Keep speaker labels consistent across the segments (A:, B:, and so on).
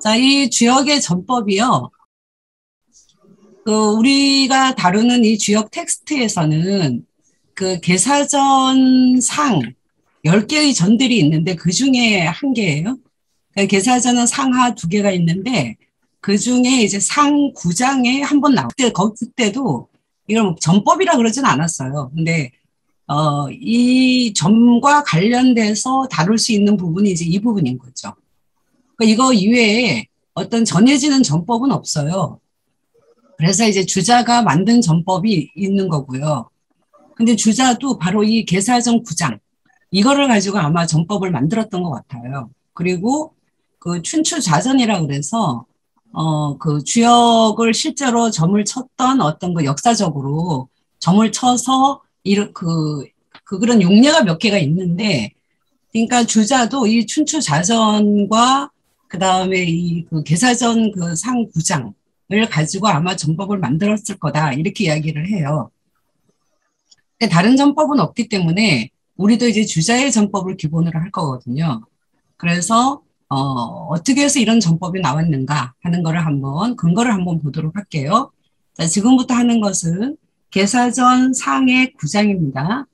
A: 자, 이 주역의 전법이요. 우리가 다루는 이 주역 텍스트에서는 그 계사전 상 10개의 전들이 있는데 그 중에 한 개예요. 그러니까 계사전은 상하 2개가 있는데 그 중에 이제 상 9장에 한 번 나올 때, 그때도 이걸 뭐 전법이라 그러진 않았어요. 근데, 이 점과 관련돼서 다룰 수 있는 부분이 이제 이 부분인 거죠. 그러니까 이거 이외에 어떤 전해지는 전법은 없어요. 그래서 이제 주자가 만든 전법이 있는 거고요. 근데 주자도 바로 이 계사전 9장, 이거를 가지고 아마 전법을 만들었던 것 같아요. 그리고 그 춘추좌전이라 그래서, 그 주역을 실제로 점을 쳤던 어떤 그 역사적으로 점을 쳐서, 그런 용례가 몇 개가 있는데, 그러니까 주자도 이 춘추좌전과 그 다음에 이 그 계사전 그 상 9장을 가지고 아마 전법을 만들었을 거다. 이렇게 이야기를 해요. 근데 다른 전법은 없기 때문에 우리도 이제 주자의 전법을 기본으로 할 거거든요. 그래서 어떻게 해서 이런 전법이 나왔는가 하는 거를 한번 근거를 한번 보도록 할게요. 자, 지금부터 하는 것은 계사전 상의 9장입니다.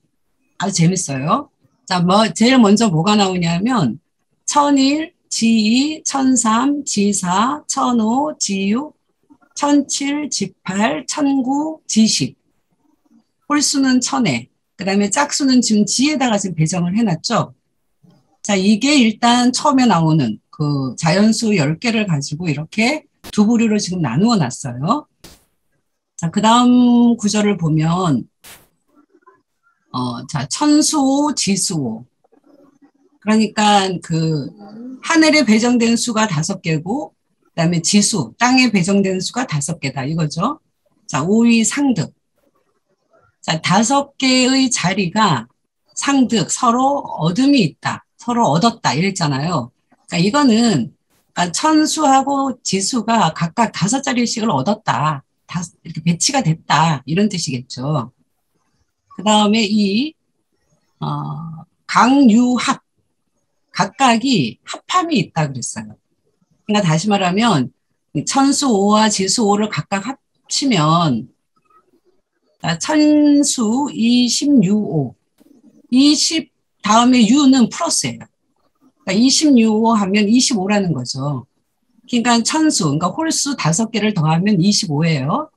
A: 아주 재밌어요. 자, 제일 먼저 뭐가 나오냐면 천일, 지이, 천삼, 지사, 천오, 지육, 천칠, 지팔, 천구, 지십. 홀수는 천에, 그 다음에 짝수는 지금 지에다가 지금 배정을 해놨죠. 자, 이게 일단 처음에 나오는 그 자연수 10개를 가지고 이렇게 두 부류로 지금 나누어 놨어요. 자, 그 다음 구절을 보면, 자, 천수오, 지수오. 그러니까 그 하늘에 배정된 수가 5개고, 그 다음에 지수, 땅에 배정된 수가 5개다. 이거죠. 자, 오위 상득. 자, 5개의 자리가 상득, 서로 얻음이 있다. 서로 얻었다. 이랬잖아요. 그러니까 이거는 그러니까 천수하고 지수가 각각 5자리씩을 얻었다. 이렇게 배치가 됐다. 이런 뜻이겠죠. 그 다음에 강유합. 각각이 합함이 있다 그랬어요. 그러니까 다시 말하면 천수 5와 지수 5를 각각 합치면 천수 26호. 20 다음에 U는 플러스예요. 그러니까 26호 하면 25라는 거죠. 그러니까 천수, 그러니까 홀수 5개를 더하면 25예요.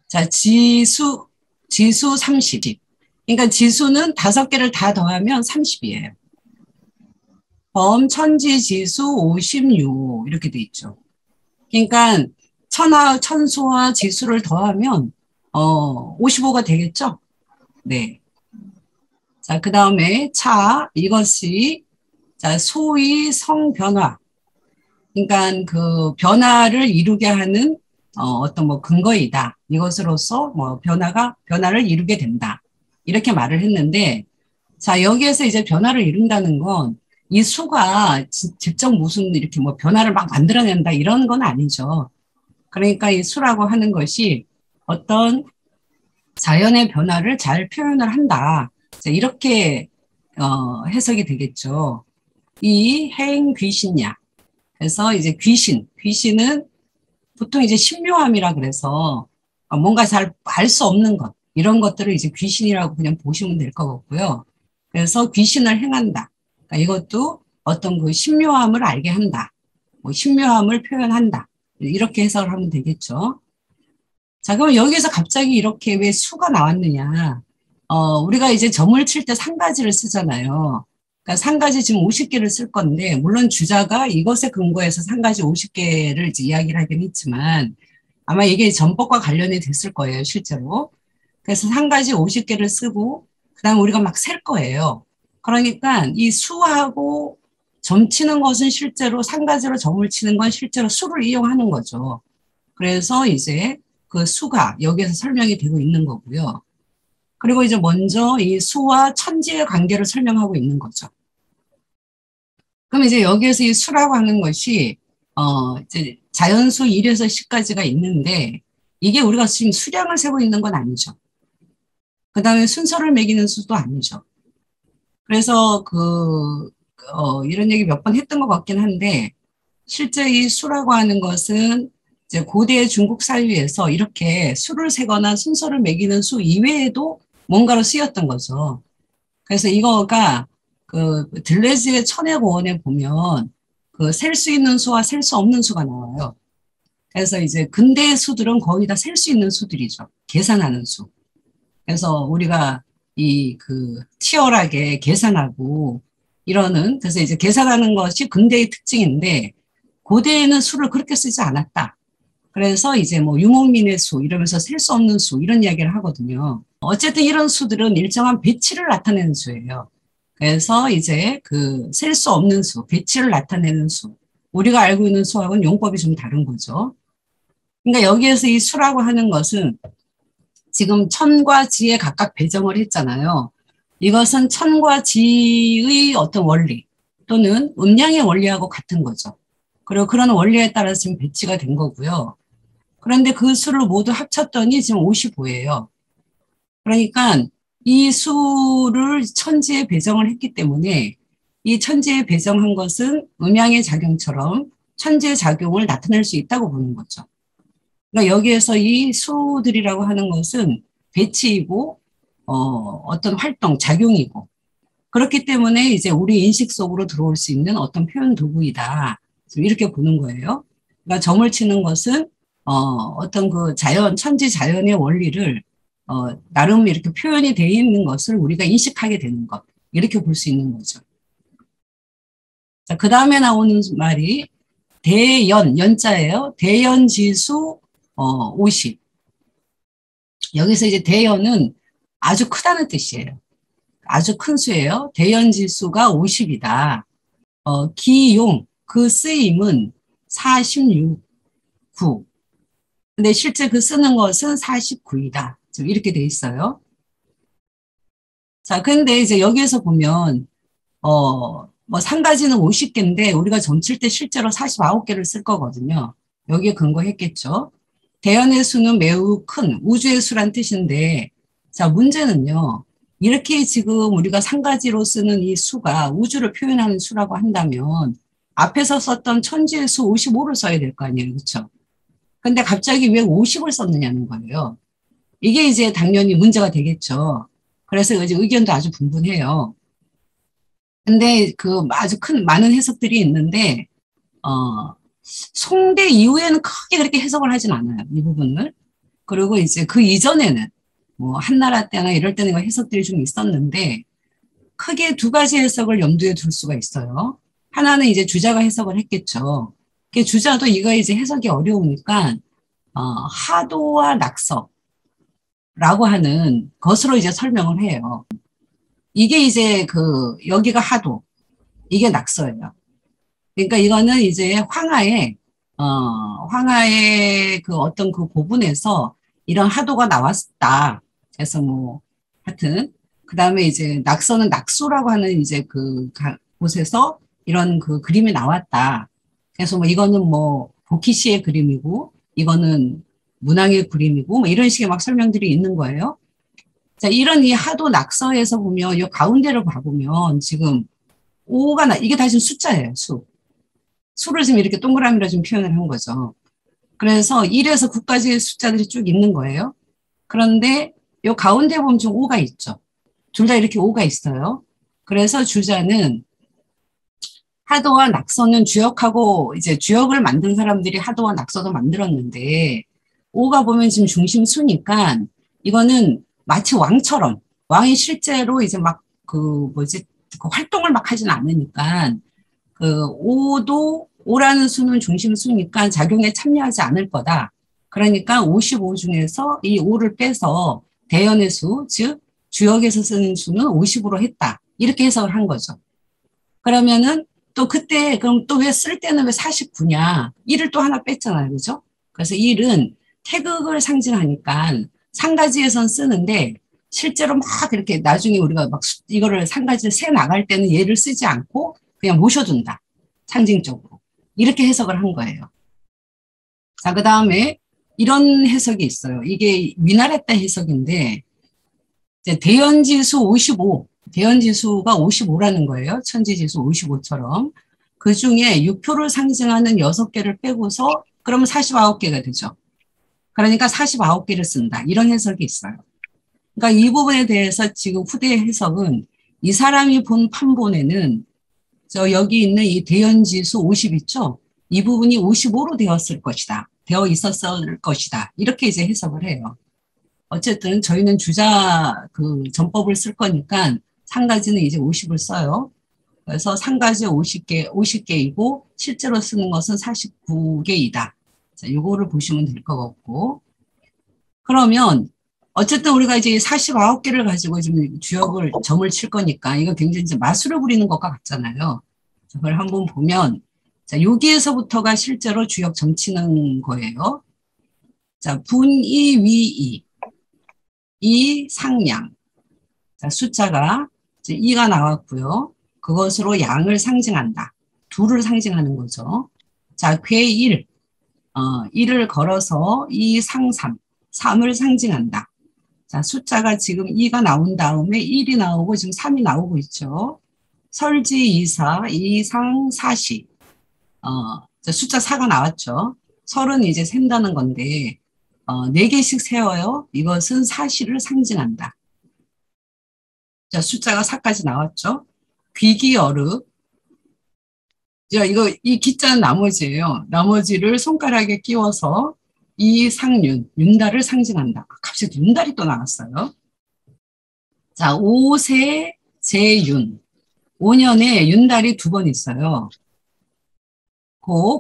A: 자, 지수 30. 그러니까 지수는 5개를 다 더하면 30이에요. 천지지수 56 이렇게 돼 있죠. 그러니까 천수와 지수를 더하면 55가 되겠죠? 네. 자, 그 다음에 이것이 자, 소위 성변화. 그러니까 그 변화를 이루게 하는 어떤 뭐 근거이다. 이것으로서 뭐 변화를 이루게 된다. 이렇게 말을 했는데, 자, 여기에서 이제 변화를 이룬다는 건 이 수가 직접 무슨 이렇게 뭐 변화를 막 만들어낸다 이런 건 아니죠. 그러니까 이 수라고 하는 것이 어떤 자연의 변화를 잘 표현을 한다. 이렇게 해석이 되겠죠. 이 행귀신야. 그래서 이제 귀신은 보통 이제 신묘함이라 그래서 뭔가 잘 알 수 없는 것, 이런 것들을 이제 귀신이라고 그냥 보시면 될 것 같고요. 그래서 귀신을 행한다. 그러니까 이것도 어떤 그 신묘함을 알게 한다. 뭐 신묘함을 표현한다. 이렇게 해석을 하면 되겠죠. 자, 그럼 여기서 갑자기 이렇게 왜 수가 나왔느냐. 우리가 이제 점을 칠 때 상가지를 쓰잖아요. 그러니까 상가지 지금 50개를 쓸 건데, 물론 주자가 이것에 근거해서 상가지 50개를 이제 이야기를 하긴 했지만, 아마 이게 전법과 관련이 됐을 거예요, 실제로. 그래서 상가지 50개를 쓰고, 그 다음에 우리가 막 셀 거예요. 그러니까 이 수하고 점 치는 것은 실제로 상가지로 점을 치는 건 실제로 수를 이용하는 거죠. 그래서 이제 그 수가 여기에서 설명이 되고 있는 거고요. 그리고 이제 먼저 이 수와 천지의 관계를 설명하고 있는 거죠. 그럼 이제 여기에서 이 수라고 하는 것이 이제 자연수 1에서 10까지가 있는데 이게 우리가 지금 수량을 세고 있는 건 아니죠. 그 다음에 순서를 매기는 수도 아니죠. 그래서 이런 얘기 몇 번 했던 것 같긴 한데, 실제 이 수라고 하는 것은 이제 고대 중국 사회에서 이렇게 수를 세거나 순서를 매기는 수 이외에도 뭔가로 쓰였던 거죠. 그래서 이거가 그 들레즈의 천외고원에 보면 그 셀 수 있는 수와 셀 수 없는 수가 나와요. 그래서 이제 근대의 수들은 거의 다 셀 수 있는 수들이죠. 계산하는 수. 그래서 우리가 이 그 치열하게 계산하고 이러는, 그래서 이제 계산하는 것이 근대의 특징인데 고대에는 수를 그렇게 쓰지 않았다. 그래서 이제 뭐 유목민의 수 이러면서 셀 수 없는 수 이런 이야기를 하거든요. 어쨌든 이런 수들은 일정한 배치를 나타내는 수예요. 그래서 이제 그 셀 수 없는 수, 배치를 나타내는 수. 우리가 알고 있는 수하고는 용법이 좀 다른 거죠. 그러니까 여기에서 이 수라고 하는 것은 지금 천과 지에 각각 배정을 했잖아요. 이것은 천과 지의 어떤 원리 또는 음량의 원리하고 같은 거죠. 그리고 그런 원리에 따라서 지금 배치가 된 거고요. 그런데 그 수를 모두 합쳤더니 지금 55예요. 그러니까 이 수를 천지에 배정을 했기 때문에 이 천지에 배정한 것은 음양의 작용처럼 천지의 작용을 나타낼 수 있다고 보는 거죠. 그러니까 여기에서 이 수들이라고 하는 것은 배치이고 어떤 활동, 작용이고 그렇기 때문에 이제 우리 인식 속으로 들어올 수 있는 어떤 표현 도구이다. 이렇게 보는 거예요. 그러니까 점을 치는 것은 어떤 그 자연, 천지 자연의 원리를 나름 이렇게 표현이 되어 있는 것을 우리가 인식하게 되는 것. 이렇게 볼 수 있는 거죠. 자, 그 다음에 나오는 말이 대연, 연자예요. 대연지수 50. 여기서 이제 대연은 아주 크다는 뜻이에요. 아주 큰 수예요. 대연지수가 50이다. 기용, 그 쓰임은 46, 9. 근데 실제 그 쓰는 것은 49이다. 지금 이렇게 돼 있어요. 자, 근데 이제 여기에서 보면, 뭐, 상가지는 50개인데, 우리가 점칠 때 실제로 49개를 쓸 거거든요. 여기에 근거했겠죠. 대연의 수는 매우 큰 우주의 수란 뜻인데, 자, 문제는요. 이렇게 지금 우리가 상가지로 쓰는 이 수가 우주를 표현하는 수라고 한다면, 앞에서 썼던 천지의 수 55를 써야 될 거 아니에요. 그렇죠? 근데 갑자기 왜 50을 썼느냐는 거예요. 이게 이제 당연히 문제가 되겠죠. 그래서 이제 의견도 아주 분분해요. 근데 그 아주 많은 해석들이 있는데, 송대 이후에는 크게 그렇게 해석을 하진 않아요. 이 부분을. 그리고 이제 그 이전에는 뭐 한나라 때나 이럴 때는 해석들이 좀 있었는데, 크게 두 가지 해석을 염두에 둘 수가 있어요. 하나는 이제 주자가 해석을 했겠죠. 주자도 이거 이제 해석이 어려우니까, 하도와 낙서라고 하는 것으로 이제 설명을 해요. 이게 이제 여기가 하도, 이게 낙서예요. 그러니까 이거는 이제 황하의 그 어떤 그 부분에서 이런 하도가 나왔다. 그래서 뭐, 하여튼, 그 다음에 이제 낙서는 낙수라고 하는 이제 곳에서 이런 그 그림이 나왔다. 그래서 뭐 이거는 뭐, 보키시의 그림이고, 이거는 문왕의 그림이고, 뭐 이런 식의 막 설명들이 있는 거예요. 자, 이런 이 하도 낙서에서 보면, 이 가운데를 봐보면 지금 이게 다 지금 숫자예요, 수. 수를 지금 이렇게 동그라미로 좀 표현을 한 거죠. 그래서 1에서 9까지의 숫자들이 쭉 있는 거예요. 그런데 이 가운데 보면 좀 5가 있죠. 둘 다 이렇게 5가 있어요. 그래서 주자는 하도와 낙서는 주역하고 이제 주역을 만든 사람들이 하도와 낙서도 만들었는데 5가 보면 지금 중심수니까 이거는 마치 왕처럼 왕이 실제로 이제 막 그 활동을 막 하진 않으니까 그 5라는 수는 중심수니까 작용에 참여하지 않을 거다. 그러니까 55 중에서 이 5를 빼서 대연의 수, 즉 주역에서 쓰는 수는 50으로 했다. 이렇게 해석을 한 거죠. 그러면은 또 그때 그럼 또 왜 쓸 때는 왜 49냐? 1을 또 하나 뺐잖아요. 그죠? 그래서 1은 태극을 상징하니까 상가지에선 쓰는데 실제로 막 이렇게 나중에 우리가 막 이거를 상가지를 세 나갈 때는 얘를 쓰지 않고 그냥 모셔둔다. 상징적으로. 이렇게 해석을 한 거예요. 자, 그 다음에 이런 해석이 있어요. 이게 위나랬다 해석인데, 이제 대연지수 55, 대연지수가 55라는 거예요. 천지지수 55처럼. 그 중에 6표를 상징하는 6개를 빼고서 그러면 49개가 되죠. 그러니까 49개를 쓴다. 이런 해석이 있어요. 그러니까 이 부분에 대해서 지금 후대 해석은 이 사람이 본 판본에는 저 여기 있는 이 대연지수 50 있죠? 이 부분이 55로 되었을 것이다. 되어 있었을 것이다. 이렇게 이제 해석을 해요. 어쨌든 저희는 주자 그 전법을 쓸 거니까 상가지는 이제 50을 써요. 그래서 상가지 50개이고 실제로 쓰는 것은 49개이다. 자, 요거를 보시면 될 것 같고. 그러면 어쨌든 우리가 이제 49개를 가지고 좀 주역을 점을 칠 거니까 이거 굉장히 이제 마술을 부리는 것과 같잖아요. 그걸 한번 보면 자, 여기에서부터가 실제로 주역 점치는 거예요. 자, 분이 위이 이 상양. 자, 숫자가 이제 2가 나왔고요. 그것으로 양을 상징한다. 둘을 상징하는 거죠. 자, 괴1. 1을 걸어서 이 상삼. 3을 상징한다. 자, 숫자가 지금 2가 나온 다음에 1이 나오고 지금 3이 나오고 있죠. 설지 이사, 이상 사시. 숫자 4가 나왔죠. 설은 이제 센다는 건데, 4개씩 세어요. 이것은 사시를 상징한다. 자, 숫자가 4까지 나왔죠. 귀기어르. 자, 이 기자는 나머지예요. 나머지를 손가락에 끼워서 이상윤, 윤달을 상징한다. 갑자기 윤달이 또 나왔어요. 자, 오세 재윤. 5년에 윤달이 2번 있어요.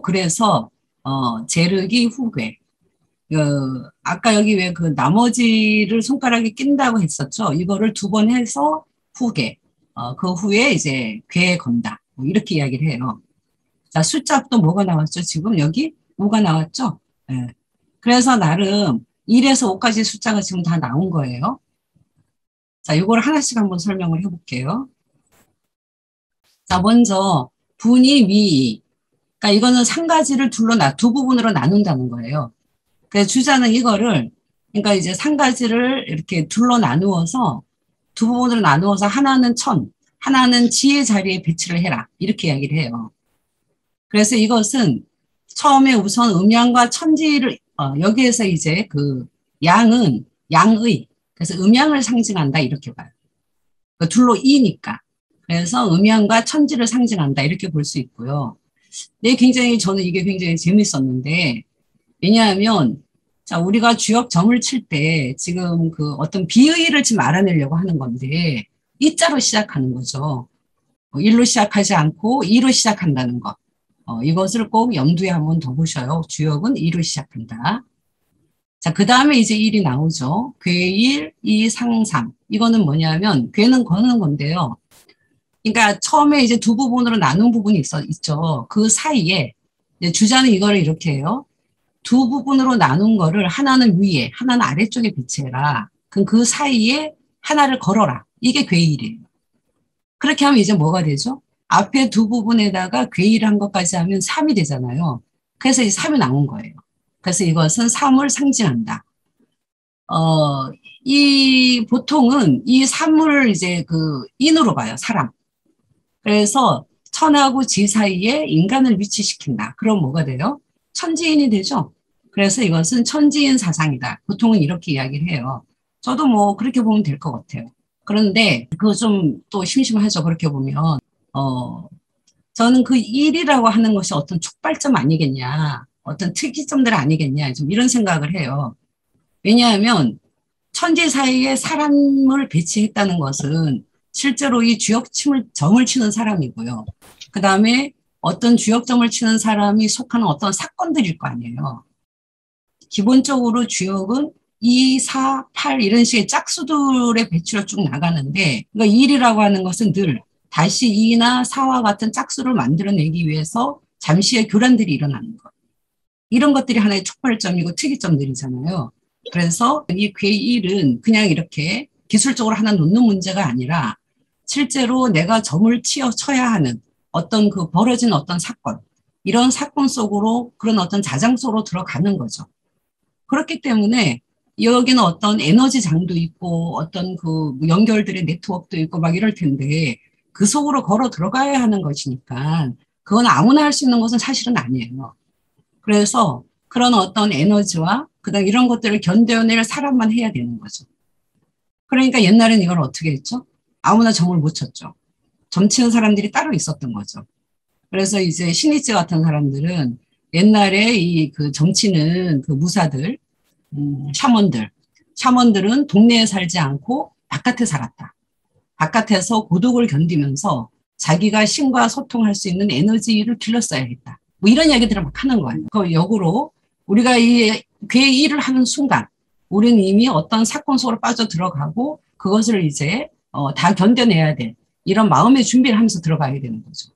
A: 그래서, 재륵이 후괴. 아까 여기 왜 그 나머지를 손가락에 낀다고 했었죠? 이거를 2번 해서 후괴. 그 후에 이제 괴에 건다. 뭐 이렇게 이야기를 해요. 자, 숫자 또 뭐가 나왔죠? 지금 여기 5가 나왔죠? 네. 그래서 나름 1에서 5까지 숫자가 지금 다 나온 거예요. 자, 이걸 하나씩 한번 설명을 해볼게요. 자, 먼저 분이 위. 그러니까 이거는 3가지를 두 부분으로 나눈다는 거예요. 그래서 주자는 이거를 그러니까 이제 3가지를 이렇게 둘로 나누어서 두 부분으로 나누어서 하나는 천, 하나는 지의 자리에 배치를 해라. 이렇게 이야기를 해요. 그래서 이것은 처음에 우선 음양과 천지를 여기에서 이제 그 양은 양의 그래서 음양을 상징한다 이렇게 봐요. 둘로 이니까 그래서 음양과 천지를 상징한다 이렇게 볼 수 있고요. 네, 굉장히 저는 이게 굉장히 재밌었는데 왜냐하면 자 우리가 주역 점을 칠 때 지금 그 어떤 비의를 지금 알아내려고 하는 건데 이자로 시작하는 거죠. 1로 시작하지 않고 2로 시작한다는 것. 이것을 꼭 염두에 한번 더 보셔요. 주역은 2로 시작한다. 자, 그 다음에 이제 1이 나오죠. 괴일, 이상삼. 이거는 뭐냐면, 괴는 거는 건데요. 그러니까 처음에 이제 두 부분으로 나눈 부분이 있죠. 그 사이에, 이제 주자는 이거를 이렇게 해요. 두 부분으로 나눈 거를 하나는 위에, 하나는 아래쪽에 배치해라. 그럼 그 사이에 하나를 걸어라. 이게 괴일이에요. 그렇게 하면 이제 뭐가 되죠? 앞에 두 부분에다가 괴일한 것까지 하면 3이 되잖아요. 그래서 이 3이 나온 거예요. 그래서 이것은 3을 상징한다. 보통은 이 3을 이제 그 인으로 봐요, 사람. 그래서 천하고 지 사이에 인간을 위치시킨다. 그럼 뭐가 돼요? 천지인이 되죠. 그래서 이것은 천지인 사상이다. 보통은 이렇게 이야기를 해요. 저도 뭐 그렇게 보면 될 것 같아요. 그런데 그거 좀 또 심심하죠. 그렇게 보면. 저는 그 일이라고 하는 것이 어떤 촉발점 아니겠냐. 어떤 특이점들 아니겠냐. 좀 이런 생각을 해요. 왜냐하면 천지 사이에 사람을 배치했다는 것은 실제로 이 점을 치는 사람이고요. 그 다음에 어떤 주역점을 치는 사람이 속하는 어떤 사건들일 거 아니에요. 기본적으로 주역은 2, 4, 8 이런 식의 짝수들의 배치로 쭉 나가는데 그러니까 1이라고 하는 것은 늘 다시 2나 4와 같은 짝수를 만들어내기 위해서 잠시의 교란들이 일어나는 것. 이런 것들이 하나의 촉발점이고 특이점들이잖아요. 그래서 이 괴일은 그냥 이렇게 기술적으로 하나 놓는 문제가 아니라 실제로 내가 점을 쳐야 하는 어떤 그 벌어진 어떤 사건, 이런 사건 속으로 그런 어떤 자장 속으로 들어가는 거죠. 그렇기 때문에 여기는 어떤 에너지 장도 있고 어떤 그 연결들의 네트워크도 있고 막 이럴 텐데 그 속으로 걸어 들어가야 하는 것이니까 그건 아무나 할 수 있는 것은 사실은 아니에요. 그래서 그런 어떤 에너지와 그다음 이런 것들을 견뎌낼 사람만 해야 되는 거죠. 그러니까 옛날엔 이걸 어떻게 했죠? 아무나 점을 못 쳤죠. 점 치는 사람들이 따로 있었던 거죠. 그래서 이제 신이츠 같은 사람들은 옛날에 이 그 점치는 그 무사들, 샤먼들, 샤먼들은 동네에 살지 않고 바깥에 살았다. 바깥에서 고독을 견디면서 자기가 신과 소통할 수 있는 에너지를 길렀어야 했다. 뭐 이런 이야기들을 막 하는 거예요. 그 역으로 우리가 이 괴 일을 하는 순간 우리는 이미 어떤 사건 속으로 빠져 들어가고 그것을 이제 다 견뎌내야 돼. 이런 마음의 준비를 하면서 들어가야 되는 거죠.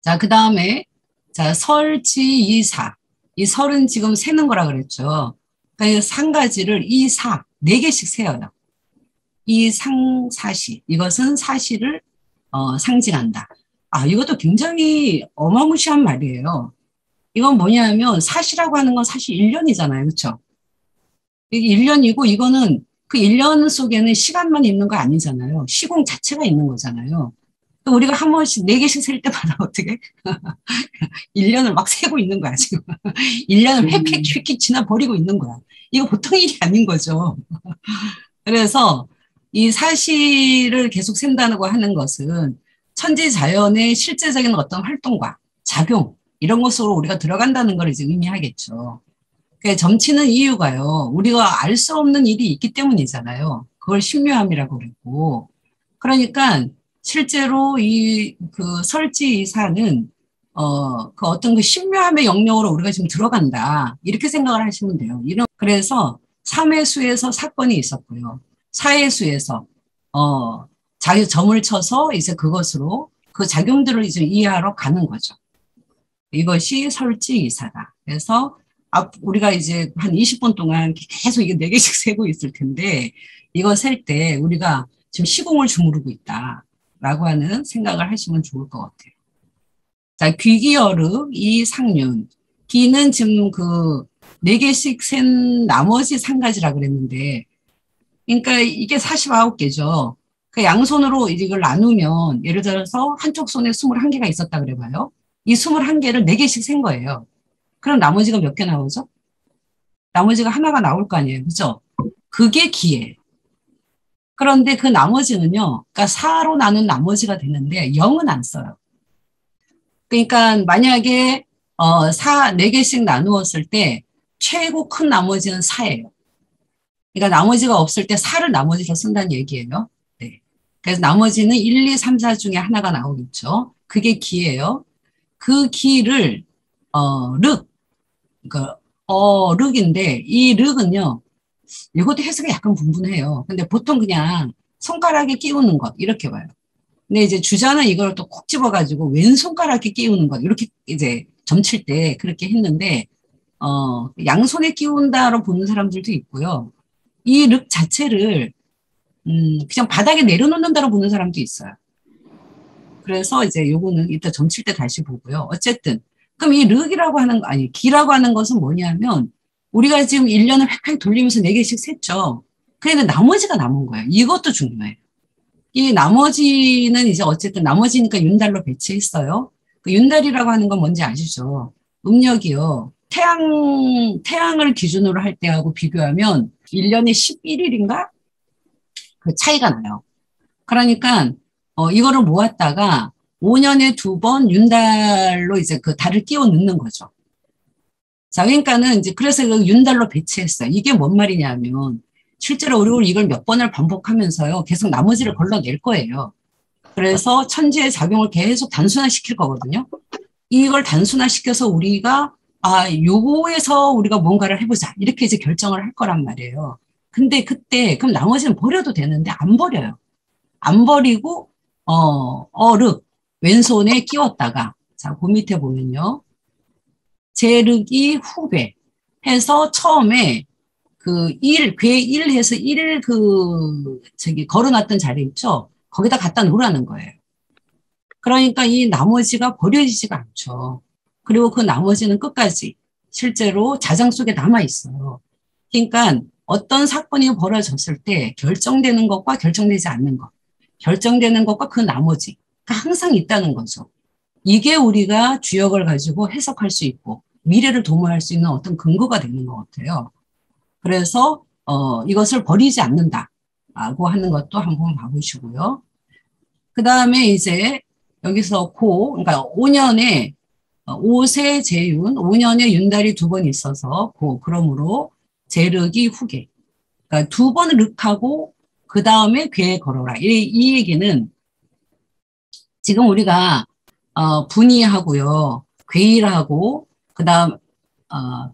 A: 자, 그 다음에 자 설지이사. 이 설은 지금 세는 거라 그랬죠. 그러니까 한 가지를 이사 네 개씩 세어요. 이 상사시 이것은 사실을 상징한다. 아 이것도 굉장히 어마무시한 말이에요. 이건 뭐냐면 사시라고 하는 건 사실 1년이잖아요. 그렇죠? 이게 1년이고 이거는 그 1년 속에는 시간만 있는 거 아니잖아요. 시공 자체가 있는 거잖아요. 또 우리가 한 번씩 네 개씩 셀 때마다 어떻게 1년을 막 세고 있는 거야, 지금. 1년을 휙휙휙휙 지나 버리고 있는 거야. 이거 보통 일이 아닌 거죠. 그래서 이 사실을 계속 센다고 하는 것은 천지자연의 실제적인 어떤 활동과 작용, 이런 것으로 우리가 들어간다는 걸 이제 의미하겠죠. 그러니까 점치는 이유가요. 우리가 알 수 없는 일이 있기 때문이잖아요. 그걸 신묘함이라고 그랬고. 그러니까 실제로 이 그 설지이사는 그 어떤 그 신묘함의 영역으로 우리가 지금 들어간다. 이렇게 생각을 하시면 돼요. 그래서 삼회수에서 사건이 있었고요. 사회수에서 자기 점을 쳐서 이제 그것으로 그 작용들을 이제 이해하러 가는 거죠. 이것이 설지이사다. 그래서 우리가 이제 한 20분 동안 계속 이게 4개씩 세고 있을 텐데 이거 셀 때 우리가 지금 시공을 주무르고 있다라고 하는 생각을 하시면 좋을 것 같아요. 자, 귀기어르, 이상륜. 기는 지금 그 4개씩 센 나머지 1가지라 그랬는데 그러니까 이게 49개죠. 그 양손으로 이걸 나누면 예를 들어서 한쪽 손에 21개가 있었다 그래봐요. 이 21개를 4개씩 센 거예요. 그럼 나머지가 몇 개 나오죠? 나머지가 하나가 나올 거 아니에요. 그죠? 그게 기예요. 그런데 그 나머지는요. 그러니까 4로 나눈 나머지가 되는데 0은 안 써요. 그러니까 만약에 4개씩 나누었을 때 최고 큰 나머지는 4예요. 그러니까 나머지가 없을 때 4를 나머지로 쓴다는 얘기예요. 네. 그래서 나머지는 1, 2, 3, 4 중에 하나가 나오겠죠. 그게 기예요. 그 기를 륵, 그러니까 륵인데 이 륵은요. 이것도 해석이 약간 분분해요. 근데 보통 그냥 손가락에 끼우는 것 이렇게 봐요. 근데 이제 주자는 이걸 또 콕 집어가지고 왼손가락에 끼우는 것 이렇게 이제 점칠 때 그렇게 했는데 양손에 끼운다로 보는 사람들도 있고요. 이 륵 자체를 그냥 바닥에 내려놓는다로 보는 사람도 있어요. 그래서 이제 요거는 이따 점칠 때 다시 보고요. 어쨌든 그럼 이 륵이라고 하는 거 아니 기라고 하는 것은 뭐냐면 우리가 지금 1년을 획획 돌리면서 4개씩 셌죠. 그런데 나머지가 남은 거예요. 이것도 중요해요. 이 나머지는 이제 어쨌든 나머지니까 윤달로 배치했어요. 그 윤달이라고 하는 건 뭔지 아시죠? 음력이요. 태양을 기준으로 할 때하고 비교하면 1년에 11일인가? 그 차이가 나요. 그러니까 이거를 모았다가 5년에 2번 윤달로 이제 그 달을 끼워 넣는 거죠. 자, 그러니까는 이제 그래서 그 윤달로 배치했어요. 이게 뭔 말이냐면 실제로 우리 이걸 몇 번을 반복하면서요. 계속 나머지를 걸러낼 거예요. 그래서 천지의 작용을 계속 단순화시킬 거거든요. 이걸 단순화시켜서 우리가 요거에서 우리가 뭔가를 해보자. 이렇게 이제 결정을 할 거란 말이에요. 근데 그때 그럼 나머지는 버려도 되는데 안 버려요. 안 버리고 어륵 왼손에 끼웠다가 자, 그 밑에 보면요. 제륵이 후괴 해서 처음에 그 괴 1 해서 1 걸어놨던 자리 있죠? 거기다 갖다 놓으라는 거예요. 그러니까 이 나머지가 버려지지가 않죠. 그리고 그 나머지는 끝까지 실제로 자장 속에 남아 있어요. 그러니까 어떤 사건이 벌어졌을 때 결정되는 것과 결정되지 않는 것, 결정되는 것과 그 나머지가 항상 있다는 거죠. 이게 우리가 주역을 가지고 해석할 수 있고 미래를 도모할 수 있는 어떤 근거가 되는 것 같아요. 그래서 이것을 버리지 않는다라고 하는 것도 한번 봐보시고요. 그 다음에 이제 여기서 그러니까 5년에 5세 재윤, 5년에 윤달이 두 번 있어서 그러므로 제륵이 후계. 그러니까 두 번 륵하고 그 다음에 괴에 걸어라. 이 얘기는 지금 우리가 분이하고요, 괴일하고 그다음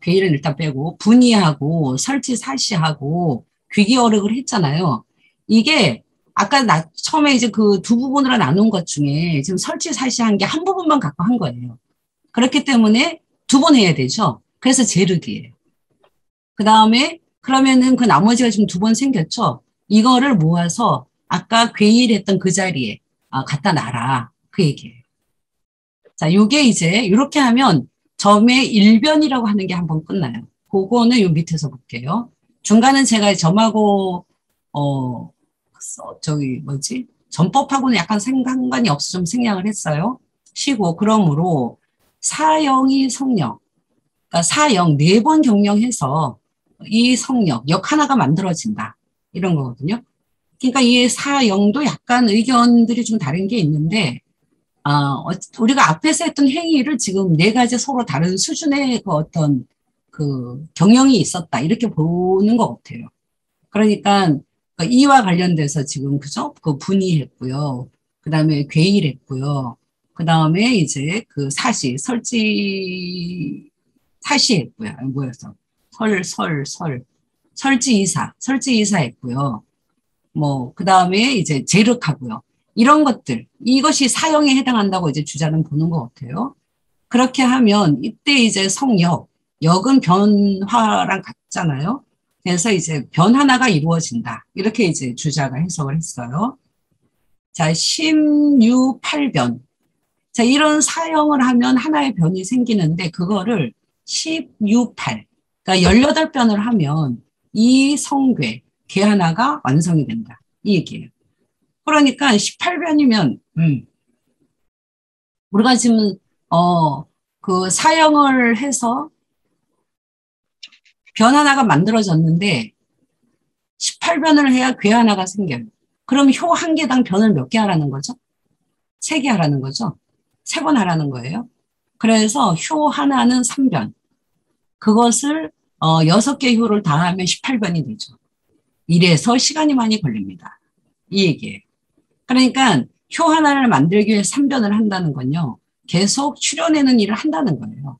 A: 괴일은 일단 빼고 분이하고 설치사시하고 귀기어륵을 했잖아요. 이게 아까 처음에 이제 그 두 부분으로 나눈 것 중에 지금 설치사시한 게 한 부분만 갖고 한 거예요. 그렇기 때문에 두 번 해야 되죠. 그래서 제륵이에요. 그 다음에 그러면은 그 나머지가 지금 두 번 생겼죠. 이거를 모아서 아까 괴일했던 그 자리에 갖다 놔라. 그 얘기예요. 자, 요게 이제 이렇게 하면 점의 일변이라고 하는 게 한번 끝나요. 그거는 요 밑에서 볼게요. 중간은 제가 점하고 전법하고는 약간 상관이 없어 좀 생략을 했어요. 쉬고 그러므로 사형이 성령, 그러니까 사형 네 번 경영해서 이 성령 역 하나가 만들어진다 이런 거거든요. 그러니까 이 사형도 약간 의견들이 좀 다른 게 있는데 우리가 앞에서 했던 행위를 지금 네 가지 서로 다른 수준의 그 어떤 그 경영이 있었다 이렇게 보는 것 같아요. 그러니까 이와 관련돼서 지금 그죠? 그 분이했고요. 그 다음에 괴일했고요. 그 다음에 이제 그 사시했고요. 뭐였어? 설지이사 했고요. 뭐, 그 다음에 이제 제륵하고요. 이런 것들, 이것이 사형에 해당한다고 이제 주자는 보는 것 같아요. 그렇게 하면 이때 이제 역은 변화랑 같잖아요. 그래서 이제 변 하나가 이루어진다. 이렇게 이제 주자가 해석을 했어요. 자, 16,8변. 자, 이런 사형을 하면 하나의 변이 생기는데 그거를 16,8. 그러니까 18변을 하면 이 성괴, 개 하나가 완성이 된다. 이 얘기예요. 그러니까 18변이면, 우리가 지금, 그 사형을 해서 변 하나가 만들어졌는데 18변을 해야 괴 하나가 생겨요. 그럼 효 한 개당 변을 몇 개 하라는 거죠? 3개 하라는 거죠? 3번 하라는 거예요. 그래서 효 하나는 3변. 그것을 6개 효를 다하면 18변이 되죠. 이래서 시간이 많이 걸립니다. 이 얘기예요. 그러니까 효 하나를 만들기 위해 3변을 한다는 건요. 계속 추려내는 일을 한다는 거예요.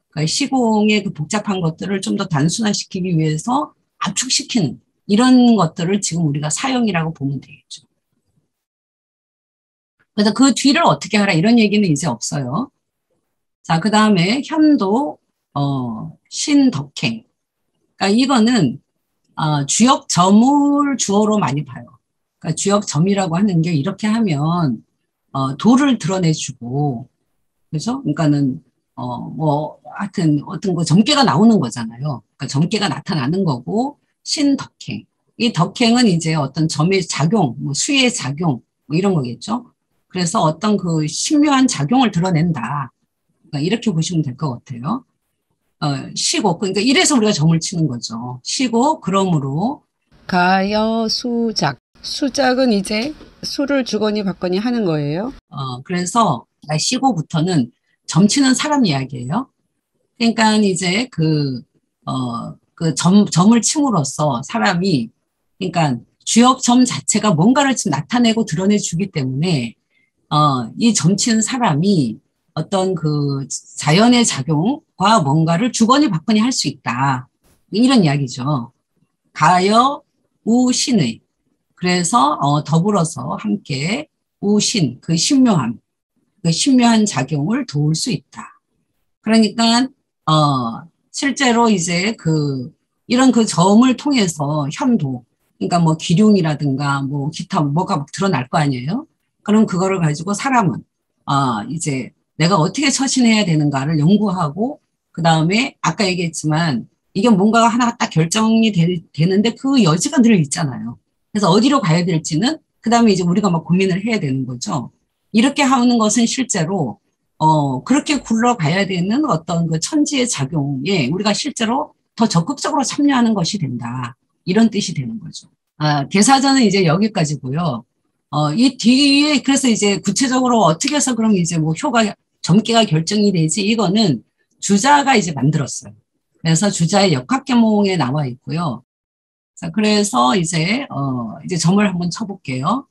A: 그러니까 시공의 그 복잡한 것들을 좀 더 단순화시키기 위해서 압축시키는 이런 것들을 지금 우리가 사형이라고 보면 되겠죠. 그래서 그 뒤를 어떻게 하라 이런 얘기는 이제 없어요. 자, 그 다음에 현도 신덕행. 그러니까 이거는 주역점을 주어로 많이 봐요. 그러니까 주역점이라고 하는 게 이렇게 하면 도를 드러내주고, 그죠? 그러니까는 뭐 하여튼 어떤 그 점괘가 나오는 거잖아요. 그러니까 점괘가 나타나는 거고 신덕행. 이 덕행은 이제 어떤 점의 작용, 뭐 수의 작용 뭐 이런 거겠죠. 그래서 어떤 그 신묘한 작용을 드러낸다. 그러니까 이렇게 보시면 될 것 같아요. 시고 그러니까 이래서 우리가 점을 치는 거죠. 시고 그러므로
B: 가여 수작. 수작은 이제 수를 주거니 받거니 하는 거예요.
A: 그래서 시고부터는 점치는 사람 이야기예요. 그러니까 이제 점을 침으로써 사람이, 그러니까 주역점 자체가 뭔가를 지금 나타내고 드러내주기 때문에, 이 점치는 사람이 어떤 그 자연의 작용과 뭔가를 주거니 받거니 할 수 있다. 이런 이야기죠. 가여 우신의. 그래서, 더불어서 함께 우신, 그 신묘함, 그 신묘한 작용을 도울 수 있다. 그러니까 실제로 이제 이런 그 점을 통해서 현도, 그러니까 뭐 기륭이라든가 뭐 기타 뭐가 막 드러날 거 아니에요. 그럼 그거를 가지고 사람은 이제 내가 어떻게 처신해야 되는가를 연구하고 그 다음에 아까 얘기했지만 이게 뭔가 하나 딱 결정이 되는데 그 여지가 늘 있잖아요. 그래서 어디로 가야 될지는 그 다음에 이제 우리가 막 고민을 해야 되는 거죠. 이렇게 하는 것은 실제로 그렇게 굴러가야 되는 어떤 그 천지의 작용에 우리가 실제로 더 적극적으로 참여하는 것이 된다. 이런 뜻이 되는 거죠. 대사전은 이제 여기까지고요. 이 뒤에 그래서 이제 구체적으로 어떻게 해서 그럼 이제 뭐 점괘가 결정이 되지 이거는 주자가 이제 만들었어요. 그래서 주자의 역학계몽에 나와 있고요. 자, 그래서 이제 점을 한번 쳐볼게요.